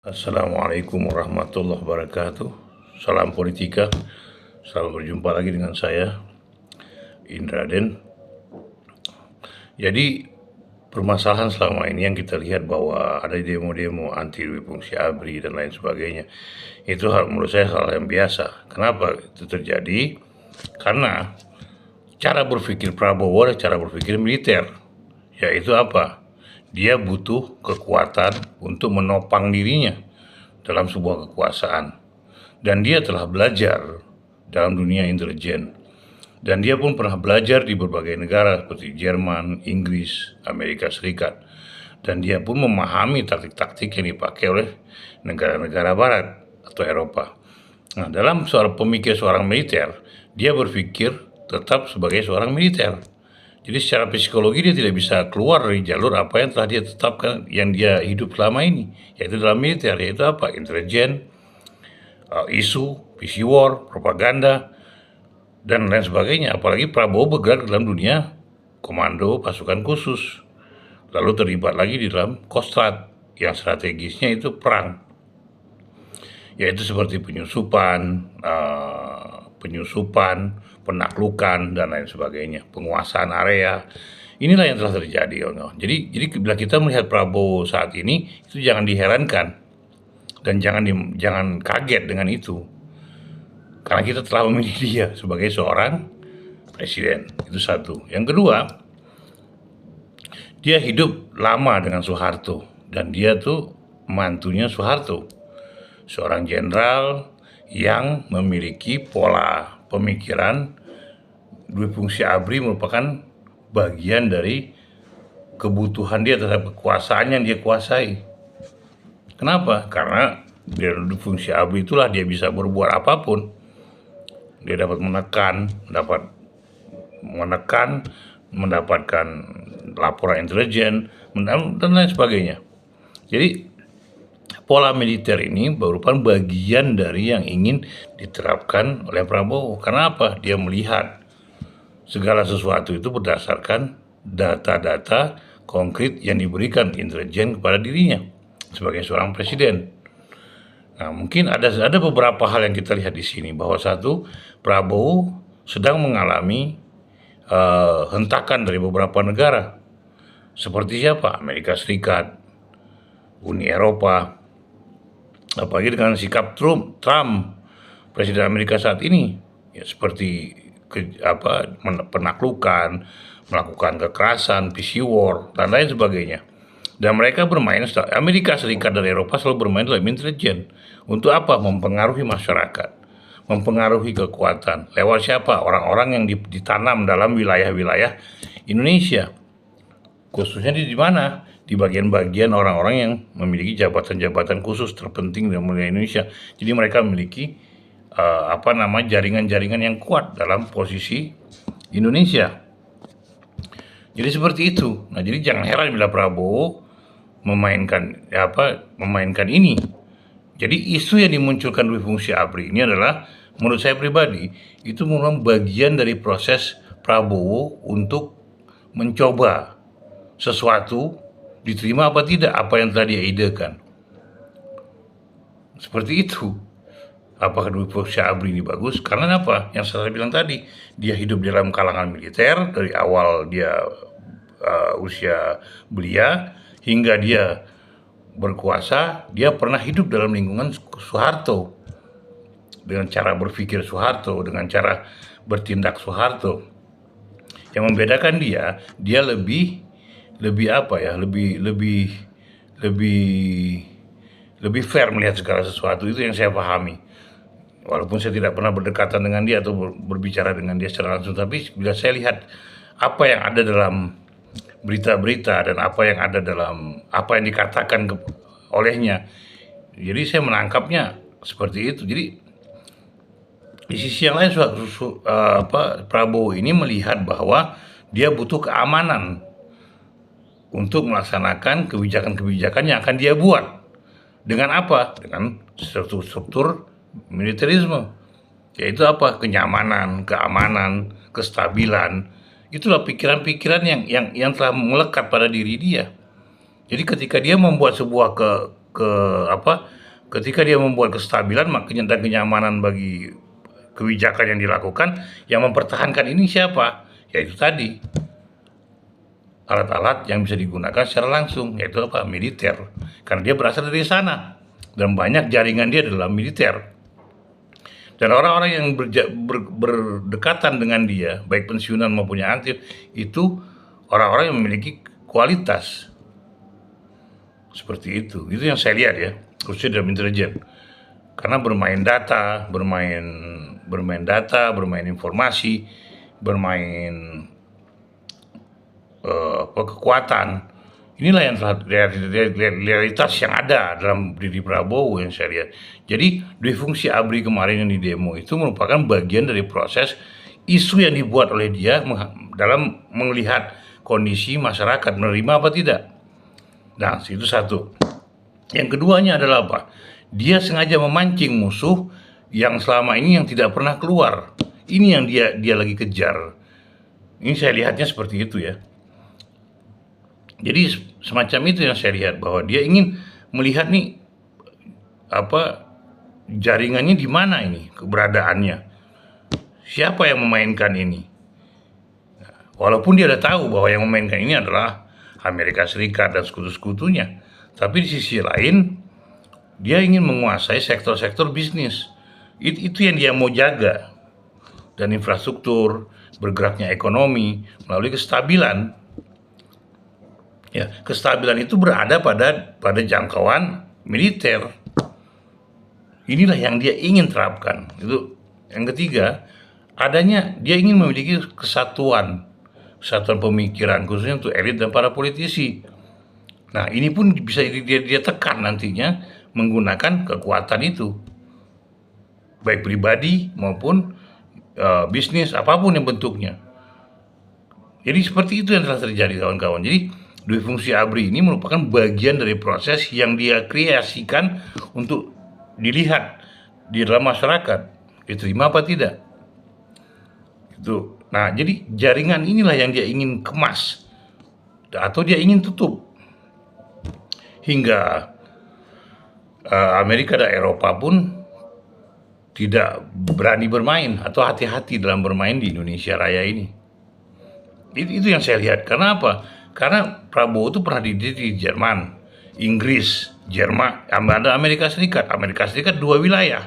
Assalamualaikum warahmatullahi wabarakatuh. Salam politika. Selamat berjumpa lagi dengan saya, Indra Den. Jadi permasalahan selama ini yang kita lihat bahwa ada demo-demo anti Dwi Fungsi ABRI dan lain sebagainya, itu menurut saya hal yang biasa. Kenapa itu terjadi? Karena cara berpikir Prabowo adalah cara berpikir militer, yaitu apa? Dia butuh kekuatan untuk menopang dirinya dalam sebuah kekuasaan. Dan dia telah belajar dalam dunia intelijen. Dan dia pun pernah belajar di berbagai negara seperti Jerman, Inggris, Amerika Serikat. Dan dia pun memahami taktik-taktik yang dipakai oleh negara-negara barat atau Eropa. Nah, dalam soal pemikir seorang militer, dia berpikir tetap sebagai seorang militer. Jadi secara psikologi dia tidak bisa keluar dari jalur apa yang telah dia tetapkan, yang dia hidup selama ini, yaitu dalam militer, yaitu apa? Intelijen, isu, PC war, propaganda, dan lain sebagainya. Apalagi Prabowo bergerak dalam dunia komando pasukan khusus, lalu terlibat lagi di dalam Kostrad yang strategisnya itu perang, yaitu seperti penyusupan, penaklukan, dan lain sebagainya, penguasaan area. Inilah yang telah terjadi. Jadi bila kita melihat Prabowo saat ini, itu jangan diherankan dan jangan kaget dengan itu, karena kita telah memilih dia sebagai seorang presiden. Itu satu. Yang kedua, dia hidup lama dengan Soeharto, dan dia tuh mantunya Soeharto, seorang jenderal yang memiliki pola pemikiran Dwi Fungsi ABRI merupakan bagian dari kebutuhan dia terhadap kekuasaan yang dia kuasai. Kenapa? Karena dari fungsi ABRI itulah dia bisa berbuat apapun. Dia dapat mendapatkan laporan intelijen, dan lain sebagainya. Jadi pola militer ini merupakan bagian dari yang ingin diterapkan oleh Prabowo. Karena apa? Dia melihat segala sesuatu itu berdasarkan data-data konkret yang diberikan intelijen kepada dirinya sebagai seorang presiden. Nah, mungkin ada beberapa hal yang kita lihat di sini, bahwa satu, Prabowo sedang mengalami hentakan dari beberapa negara. Seperti siapa? Amerika Serikat, Uni Eropa, apalagi dengan sikap Trump, presiden Amerika saat ini, ya, seperti penaklukan, melakukan kekerasan, PC war, dan lain sebagainya. Dan mereka Amerika Serikat dan Eropa selalu bermain dalam intelijen. Untuk apa? Mempengaruhi masyarakat, mempengaruhi kekuatan. Lewat siapa? Orang-orang yang ditanam dalam wilayah-wilayah Indonesia. Khususnya di mana? Di bagian-bagian orang-orang yang memiliki jabatan-jabatan khusus terpenting dalam wilayah Indonesia. Jadi mereka memiliki jaringan-jaringan yang kuat dalam posisi Indonesia. Jadi seperti itu. Nah, jadi jangan heran bila Prabowo memainkan ini. Jadi isu yang dimunculkan Dwi Fungsi ABRI ini adalah, menurut saya pribadi, itu merupakan bagian dari proses Prabowo untuk mencoba sesuatu diterima apa tidak, apa yang telah dia idekan. Seperti itu. Apakah Dwi Fungsi ABRI ini bagus? Karena apa? Yang saya bilang tadi, dia hidup dalam kalangan militer dari awal dia usia belia hingga dia berkuasa. Dia pernah hidup dalam lingkungan Soeharto, dengan cara berpikir Soeharto, dengan cara bertindak Soeharto. Yang membedakan dia lebih fair melihat segala sesuatu. Itu yang saya pahami. Walaupun saya tidak pernah berdekatan dengan dia atau berbicara dengan dia secara langsung, tapi bila saya lihat apa yang ada dalam berita-berita dan apa yang ada dalam apa yang dikatakan olehnya, jadi saya menangkapnya seperti itu. Jadi di sisi yang lain, Prabowo ini melihat bahwa dia butuh keamanan untuk melaksanakan kebijakan-kebijakan yang akan dia buat. Dengan apa? Dengan struktur militerisme, yaitu apa? Kenyamanan, keamanan, kestabilan. Itulah pikiran-pikiran yang telah melekat pada diri dia. Jadi ketika dia membuat sebuah ke apa, ketika dia membuat kestabilan dan kenyamanan bagi kebijakan yang dilakukan, yang mempertahankan ini siapa? Yaitu tadi, alat-alat yang bisa digunakan secara langsung, yaitu apa? Militer. Karena dia berasal dari sana, dan banyak jaringan dia dalam militer. Dan orang-orang yang berdekatan dengan dia, baik pensiunan maupun yang aktif, itu orang-orang yang memiliki kualitas. Seperti itu yang saya lihat ya, khususnya dalam intelijen. Karena bermain data, bermain informasi, bermain kekuatan. Inilah yang realitas yang ada dalam diri Prabowo yang saya lihat. Jadi dui fungsi ABRI kemarin yang di demo itu merupakan bagian dari proses isu yang dibuat oleh dia dalam melihat kondisi masyarakat menerima apa tidak. Nah, itu satu. Yang keduanya adalah apa? Dia sengaja memancing musuh yang selama ini yang tidak pernah keluar. Ini yang dia lagi kejar. Ini saya lihatnya seperti itu ya. Jadi semacam itu yang saya lihat, bahwa dia ingin melihat nih apa jaringannya di mana ini, keberadaannya. Siapa yang memainkan ini? Walaupun dia udah tahu bahwa yang memainkan ini adalah Amerika Serikat dan sekutu-sekutunya, tapi di sisi lain dia ingin menguasai sektor-sektor bisnis. Itu yang dia mau jaga. Dan infrastruktur, bergeraknya ekonomi melalui kestabilan. Ya, kestabilan itu berada pada jangkauan militer. Inilah yang dia ingin terapkan. Itu yang ketiga, dia ingin memiliki kesatuan pemikiran, khususnya untuk elit dan para politisi. Nah, ini pun bisa dia tekan nantinya menggunakan kekuatan itu, baik pribadi maupun bisnis, apapun yang bentuknya. Jadi seperti itu yang telah terjadi, kawan-kawan. Jadi dui fungsi ABRI ini merupakan bagian dari proses yang dia kreasikan untuk dilihat di dalam masyarakat, diterima apa tidak. Itu. Nah, jadi jaringan inilah yang dia ingin kemas atau dia ingin tutup hingga Amerika dan Eropa pun tidak berani bermain atau hati-hati dalam bermain di Indonesia Raya ini. Itu yang saya lihat. Karena apa? Karena Prabowo itu pernah dididik di Jerman, Inggris, Jerman, ada Amerika Serikat. Amerika Serikat 2 wilayah,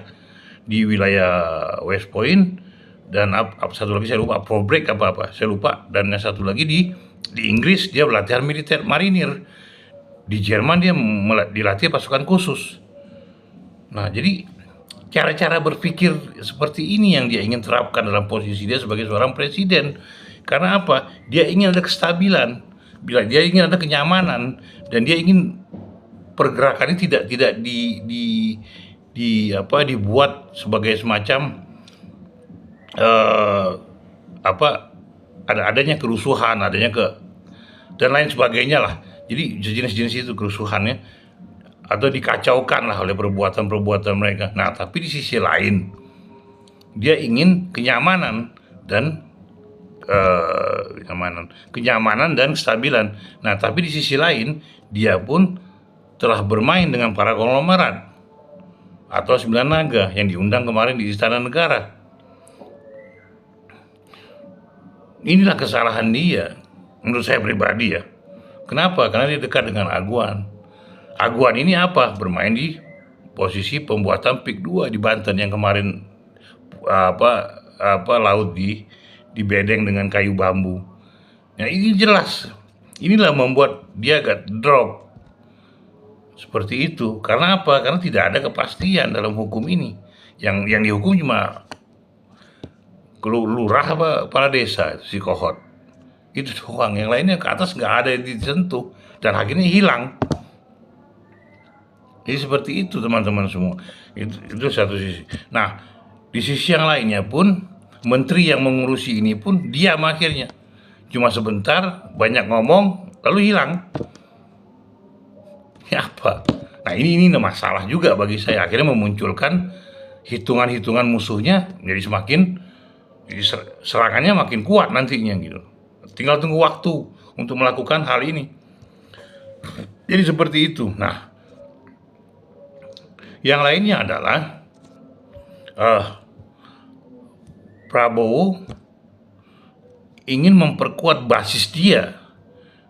di wilayah West Point dan satu lagi saya lupa, Break apa saya lupa, dan yang satu lagi di Inggris dia pelatihan militer marinir, di Jerman dia dilatih pasukan khusus. Nah, jadi cara-cara berpikir seperti ini yang dia ingin terapkan dalam posisi dia sebagai seorang presiden. Karena apa? Dia ingin ada kestabilan, dia ingin ada kenyamanan, dan dia ingin pergerakan ini tidak dibuat sebagai semacam adanya kerusuhan, dan lain sebagainya lah. Jadi jenis-jenis itu kerusuhannya, atau dikacaukan lah oleh perbuatan-perbuatan mereka. Nah, tapi di sisi lain dia ingin kenyamanan dan kestabilan. Nah, tapi di sisi lain dia pun telah bermain dengan para konglomerat atau 9 naga yang diundang kemarin di Istana Negara. Inilah kesalahan dia, menurut saya pribadi ya. Kenapa? Karena dia dekat dengan Aguan. Aguan ini apa? Bermain di posisi pembuatan PIK 2 di Banten yang kemarin laut di bedeng dengan kayu bambu. Nah, ini jelas. Inilah membuat dia agak drop. Seperti itu. Karena apa? Karena tidak ada kepastian dalam hukum ini. Yang dihukum cuma lurah apa kepala desa, si Kohot. Itu doang. Yang lainnya ke atas nggak ada yang disentuh. Dan akhirnya hilang. Jadi seperti itu teman-teman semua. Itu satu sisi. Nah, di sisi yang lainnya pun menteri yang mengurusi ini pun diam akhirnya. Cuma sebentar, banyak ngomong, lalu hilang. Ya apa? Nah, ini masalah juga bagi saya. Akhirnya memunculkan hitungan-hitungan musuhnya jadi serangannya makin kuat nantinya gitu. Tinggal tunggu waktu untuk melakukan hal ini. Jadi seperti itu. Nah, Yang lainnya adalah eh, Prabowo ingin memperkuat basis dia.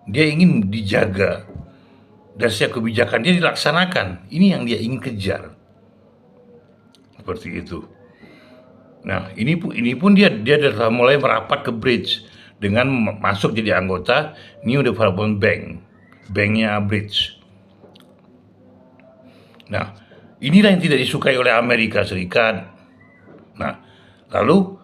Dia ingin dijaga dan setiap kebijakan dia dilaksanakan. Ini yang dia ingin kejar. Seperti itu. Nah, ini pun dia sudah mulai merapat ke bridge dengan masuk jadi anggota New Development Bank, banknya bridge. Nah, inilah yang tidak disukai oleh Amerika Serikat. Nah, lalu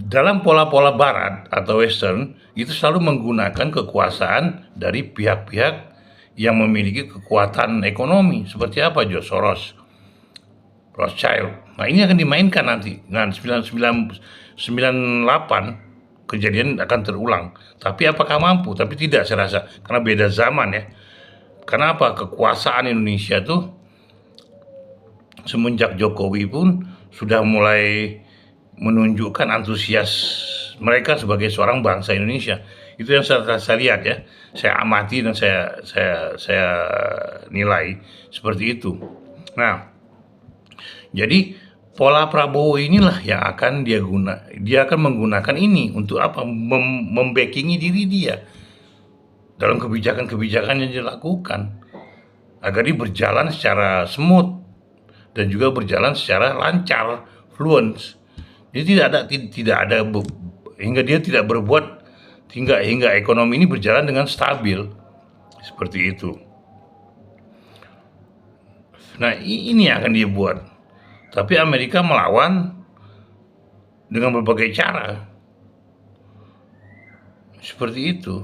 dalam pola-pola Barat atau Western itu selalu menggunakan kekuasaan dari pihak-pihak yang memiliki kekuatan ekonomi seperti apa, George Soros, Rothschild. Nah, ini akan dimainkan nanti. Nah, 98 kejadian akan terulang. Tapi apakah mampu? Tapi tidak, saya rasa, karena beda zaman ya. Karena apa? Kekuasaan Indonesia tuh semenjak Jokowi pun sudah mulai menunjukkan antusias mereka sebagai seorang bangsa Indonesia. Itu yang saya lihat ya, saya amati dan saya nilai seperti itu. Nah, jadi pola Prabowo inilah yang akan dia akan menggunakan ini untuk apa? Membackingi diri dia dalam kebijakan-kebijakan yang dilakukan agar dia berjalan secara smooth dan juga berjalan secara lancar, fluent. Jadi tidak ada hingga dia tidak berbuat hingga ekonomi ini berjalan dengan stabil seperti itu. Nah, ini yang akan dia buat. Tapi Amerika melawan dengan berbagai cara. Seperti itu.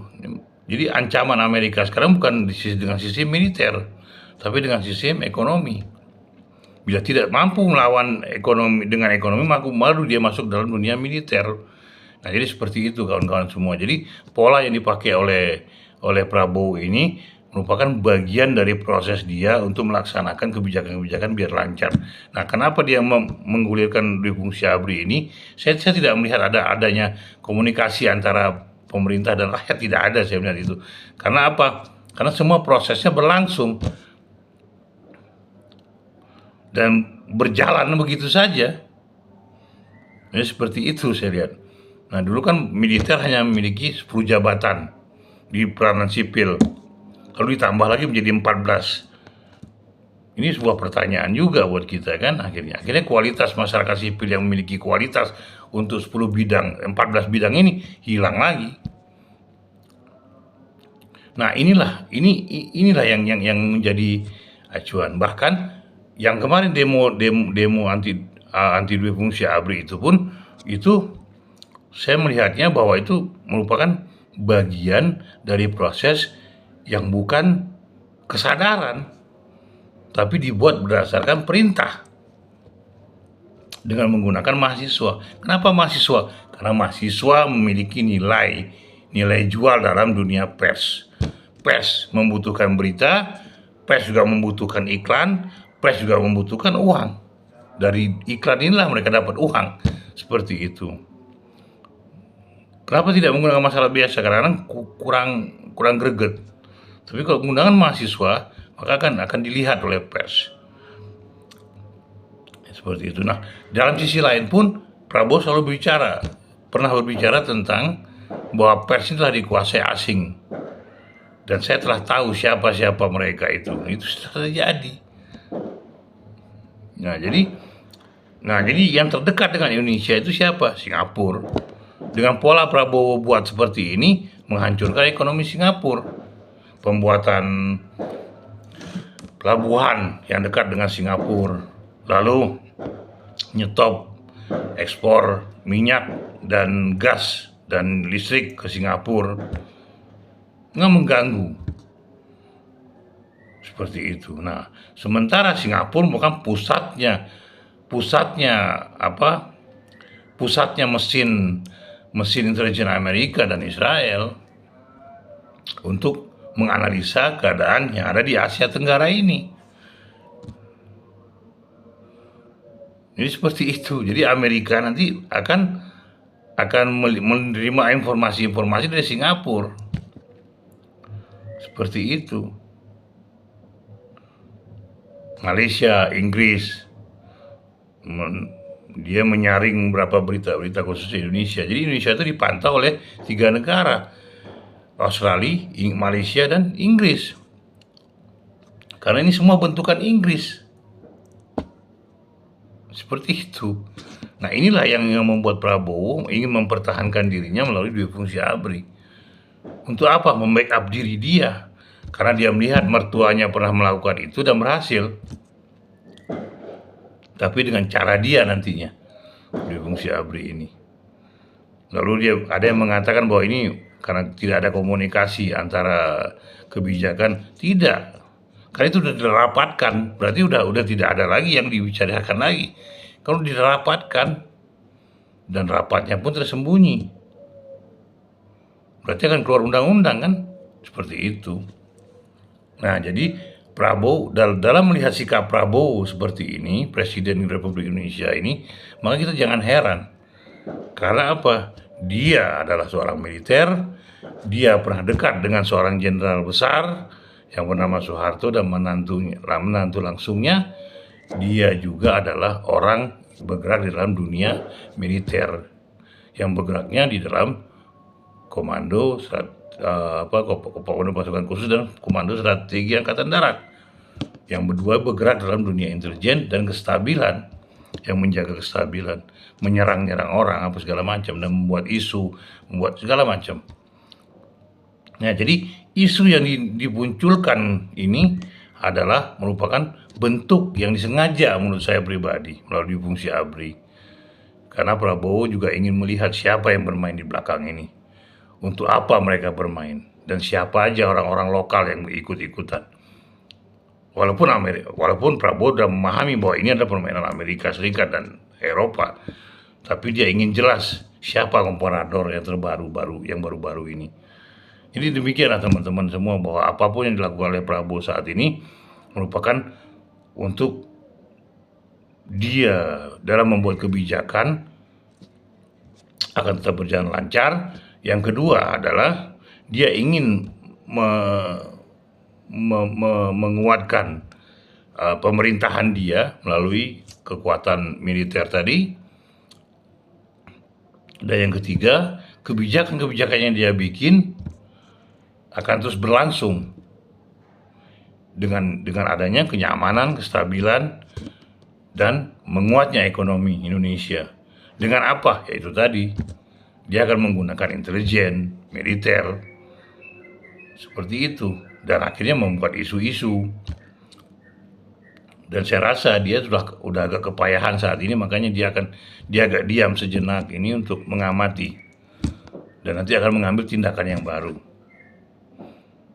Jadi ancaman Amerika sekarang bukan dengan sistem militer, tapi dengan sistem ekonomi. Bila tidak mampu melawan ekonomi dengan ekonomi, malu dia masuk dalam dunia militer. Nah, jadi seperti itu kawan-kawan semua. Jadi pola yang dipakai oleh Prabowo ini merupakan bagian dari proses dia untuk melaksanakan kebijakan-kebijakan biar lancar. Nah, kenapa dia menggulirkan Dwi Fungsi ABRI ini? Saya tidak melihat adanya komunikasi antara pemerintah dan rakyat, tidak ada saya melihat itu. Karena apa? Karena semua prosesnya berlangsung dan berjalan begitu saja. Ya, seperti itu saya lihat. Nah, dulu kan militer hanya memiliki 10 jabatan di peranan sipil, lalu ditambah lagi menjadi 14. Ini sebuah pertanyaan juga buat kita kan, akhirnya kualitas masyarakat sipil yang memiliki kualitas untuk 10 bidang, 14 bidang ini hilang lagi. Nah, inilah yang menjadi acuan. Bahkan yang kemarin demo anti Dwi Fungsi ABRI itu pun, itu saya melihatnya bahwa itu merupakan bagian dari proses yang bukan kesadaran, tapi dibuat berdasarkan perintah dengan menggunakan mahasiswa. Kenapa mahasiswa? Karena mahasiswa memiliki nilai jual dalam dunia pers. Pers membutuhkan berita, pers juga membutuhkan iklan, pers juga membutuhkan uang. Dari iklan inilah mereka dapat uang. Seperti itu. Kenapa tidak menggunakan masalah biasa? Karena kurang greget. Tapi kalau menggunakan mahasiswa, maka akan dilihat oleh pers. Seperti itu. Nah, dalam sisi lain pun Prabowo selalu pernah berbicara tentang bahwa pers itu telah dikuasai asing. Dan saya telah tahu siapa-siapa mereka itu. Itu sudah terjadi. Nah, jadi yang terdekat dengan Indonesia itu siapa? Singapura. Dengan pola Prabowo buat seperti ini, menghancurkan ekonomi Singapura. Pembuatan pelabuhan yang dekat dengan Singapura, lalu nyetop ekspor minyak dan gas dan listrik ke Singapura, nggak mengganggu. Seperti itu. Nah, sementara Singapura bukan pusatnya mesin intelijen Amerika dan Israel untuk menganalisa keadaan yang ada di Asia Tenggara ini. Jadi seperti itu. Jadi Amerika nanti akan menerima informasi-informasi dari Singapura. Seperti itu. Malaysia, Inggris. Dia menyaring beberapa berita-berita khusus Indonesia. Jadi Indonesia itu dipantau oleh 3 negara, Australia, Malaysia, dan Inggris. Karena ini semua bentukan Inggris. Seperti itu. Nah, inilah yang membuat Prabowo ingin mempertahankan dirinya melalui dua fungsi ABRI. Untuk apa? Membackup diri dia. Karena dia melihat mertuanya pernah melakukan itu dan berhasil. Tapi dengan cara dia nantinya, dua fungsi ABRI ini. Lalu ada yang mengatakan bahwa ini karena tidak ada komunikasi antara kebijakan. Tidak. Karena itu sudah dirapatkan, berarti udah tidak ada lagi yang dibicarakan lagi. Kalau dirapatkan dan rapatnya pun tersembunyi, berarti akan keluar undang-undang kan, seperti itu. Nah, jadi Prabowo dalam melihat sikap Prabowo seperti ini, Presiden Republik Indonesia ini, maka kita jangan heran. Karena apa? Dia adalah seorang militer, dia pernah dekat dengan seorang jenderal besar yang bernama Soeharto dan menantu langsungnya. Dia juga adalah orang bergerak di dalam dunia militer, yang bergeraknya di dalam komando pasukan khusus dan komando strategi angkatan darat, yang berdua bergerak dalam dunia intelijen dan kestabilan, yang menjaga kestabilan, menyerang orang apa segala macam, dan membuat isu, membuat segala macam. Nah, jadi isu yang dimunculkan ini adalah merupakan bentuk yang disengaja menurut saya pribadi melalui fungsi ABRI. Karena Prabowo juga ingin melihat siapa yang bermain di belakang ini. Untuk apa mereka bermain. Dan siapa aja orang-orang lokal yang ikut-ikutan. Walaupun Prabowo sudah memahami bahwa ini adalah permainan Amerika Serikat dan Eropa. Tapi dia ingin jelas siapa komparator yang baru-baru ini. Jadi demikianlah teman-teman semua, bahwa apapun yang dilakukan oleh Prabowo saat ini merupakan untuk dia dalam membuat kebijakan akan tetap berjalan lancar. Yang kedua adalah dia ingin menguatkan pemerintahan dia melalui kekuatan militer tadi. Dan yang ketiga, kebijakan-kebijakan yang dia bikin akan terus berlangsung dengan adanya kenyamanan, kestabilan, dan menguatnya ekonomi Indonesia. Dengan apa? Yaitu tadi, dia akan menggunakan intelijen, militer, seperti itu, dan akhirnya membuat isu-isu. Dan saya rasa dia udah agak kepayahan saat ini, makanya dia agak diam sejenak ini untuk mengamati, dan nanti akan mengambil tindakan yang baru.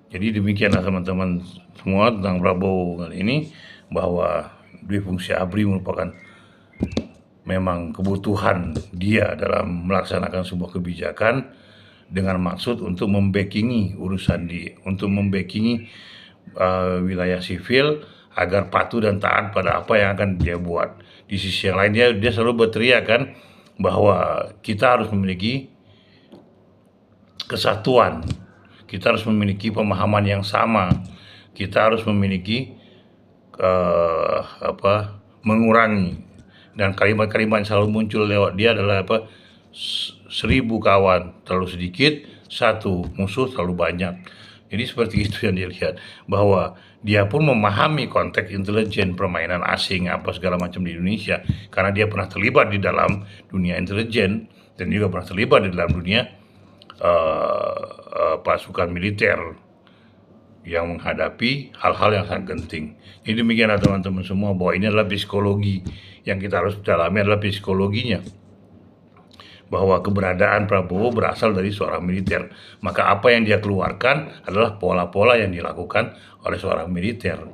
Jadi demikianlah teman-teman semua tentang Prabowo kali ini, bahwa dua fungsi ABRI merupakan memang kebutuhan dia dalam melaksanakan sebuah kebijakan dengan maksud untuk membackingi wilayah sivil agar patuh dan taat pada apa yang akan dia buat. Di sisi yang lain dia selalu berteriak kan bahwa kita harus memiliki kesatuan, kita harus memiliki pemahaman yang sama, kita harus memiliki mengurangi, dan kalimat-kalimat yang selalu muncul lewat dia adalah 1000 kawan terlalu sedikit, 1 musuh terlalu banyak. Jadi seperti itu yang dia lihat, bahwa dia pun memahami konteks intelijen permainan asing apa segala macam di Indonesia, karena dia pernah terlibat di dalam dunia intelijen dan juga pernah terlibat di dalam dunia pasukan militer yang menghadapi hal-hal yang sangat genting. Jadi demikianlah teman-teman semua, bahwa ini adalah psikologi yang kita harus dalami, adalah psikologinya, bahwa keberadaan Prabowo berasal dari seorang militer. Maka apa yang dia keluarkan adalah pola-pola yang dilakukan oleh seorang militer.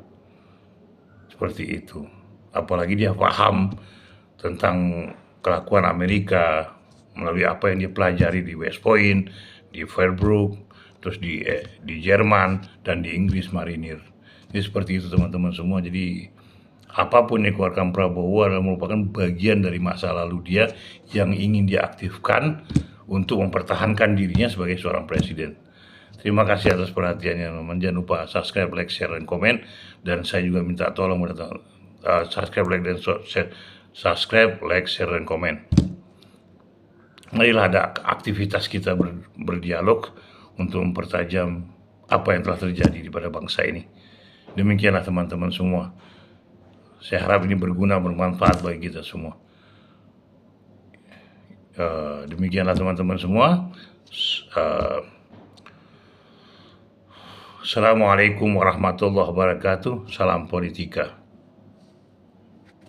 Seperti itu. Apalagi dia paham tentang kelakuan Amerika melalui apa yang dia pelajari di West Point, di Fallbrook, terus di Jerman, dan di Inggris Marinir. Jadi seperti itu teman-teman semua. Jadi apapun yang dikeluarkan Prabowo adalah merupakan bagian dari masa lalu dia yang ingin dia aktifkan untuk mempertahankan dirinya sebagai seorang presiden. Terima kasih atas perhatiannya, teman-teman. Jangan lupa subscribe, like, share, dan komen. Dan saya juga minta tolong subscribe, like, dan share, subscribe, like, share, dan komen. Marilah ada aktivitas kita berdialog untuk mempertajam apa yang telah terjadi pada bangsa ini. Demikianlah teman-teman semua. Saya harap ini berguna, bermanfaat bagi kita semua. Demikianlah teman-teman semua. Assalamualaikum warahmatullahi wabarakatuh. Salam politika.